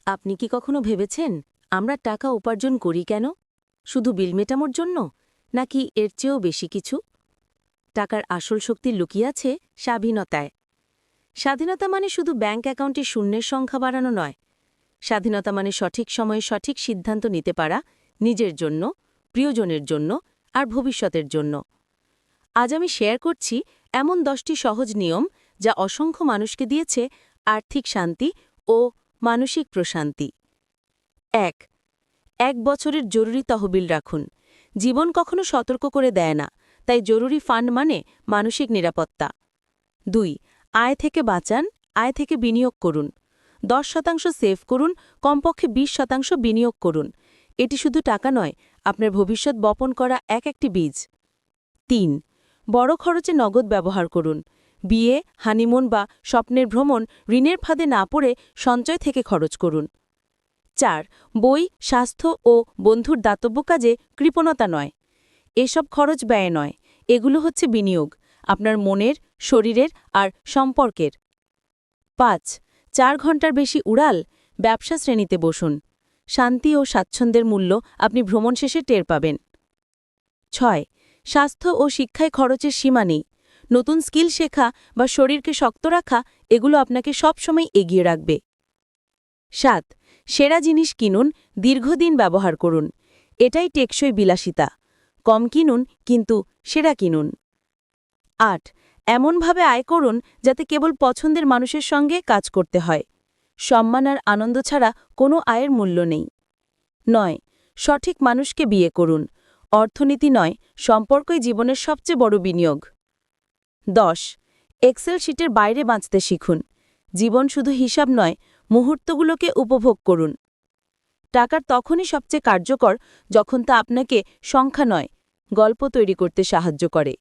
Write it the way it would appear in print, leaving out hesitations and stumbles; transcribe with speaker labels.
Speaker 1: আপনি কি কখনো ভেবেছেন আমরা টাকা উপার্জন করি কেন? শুধু বিল মেটানোর জন্য, নাকি এর চেয়েও বেশি কিছু? টাকার আসল শক্তি লুকিয়ে আছে স্বাধীনতায়। স্বাধীনতা মানে শুধু ব্যাঙ্ক অ্যাকাউন্টে শূন্যের সংখ্যা বাড়ানো নয়। স্বাধীনতা মানে সঠিক সময়ে সঠিক সিদ্ধান্ত নিতে পারা, নিজের জন্য, প্রিয়জনের জন্য আর ভবিষ্যতের জন্য। আজ আমি শেয়ার করছি এমন 10টি সহজ নিয়ম যা অসংখ্য মানুষকে দিয়েছে আর্থিক শান্তি ও মানসিক প্রশান্তি। ১. 1 বছরের জরুরি তহবিল রাখুন। জীবন কখনো সতর্ক করে দেয় না, তাই জরুরি ফান্ড মানে মানসিক নিরাপত্তা। ২. আয় থেকে বাঁচান, আয় থেকে বিনিয়োগ করুন। 10% সেভ করুন, কমপক্ষে 20% বিনিয়োগ করুন। এটি শুধু টাকা নয়, আপনার ভবিষ্যৎ বপন করা একটি বীজ। ৩. বড় খরচে নগদ ব্যবহার করুন। বিয়ে, হানিমুন বা স্বপ্নের ভ্রমণ ঋণের ফাঁদে না পড়ে সঞ্চয় থেকে খরচ করুন। ৪. বই, স্বাস্থ্য ও বন্ধুর দাতব্য কাজে কৃপণতা নয়। এসব খরচ ব্যয় নয়, এগুলো হচ্ছে বিনিয়োগ, আপনার মনের, শরীরের আর সম্পর্কের। ৫. ৪ ঘন্টার বেশি উড়াল, ব্যবসা শ্রেণীতে বসুন। শান্তি ও স্বাচ্ছন্দ্যের মূল্য আপনি ভ্রমণ শেষে টের পাবেন। ৬. স্বাস্থ্য ও শিক্ষায় খরচের সীমা নেই। নতুন স্কিল শেখা বা শরীরকে শক্ত রাখা এগুলো আপনাকে সবসময় এগিয়ে রাখবে। ৭. সেরা জিনিস কিনুন, দীর্ঘদিন ব্যবহার করুন। এটাই টেকসই বিলাসিতা। কম কিনুন, কিন্তু সেরা কিনুন। ৮. এমনভাবে আয় করুন যাতে কেবল পছন্দের মানুষের সঙ্গে কাজ করতে হয়। সম্মান আর আনন্দ ছাড়া কোনো আয়ের মূল্য নেই। ৯. সঠিক মানুষকে বিয়ে করুন। অর্থনীতি নয়, সম্পর্কই জীবনের সবচেয়ে বড় বিনিয়োগ। ১০. এক্সেল শিটের বাইরে বাঁচতে শিখুন। জীবন শুধু হিসাব নয়, মুহূর্তগুলোকে উপভোগ করুন। টাকার তখনই সবচেয়ে কার্যকর যখন তা আপনাকে সংখ্যা নয়, গল্প তৈরি করতে সাহায্য করে।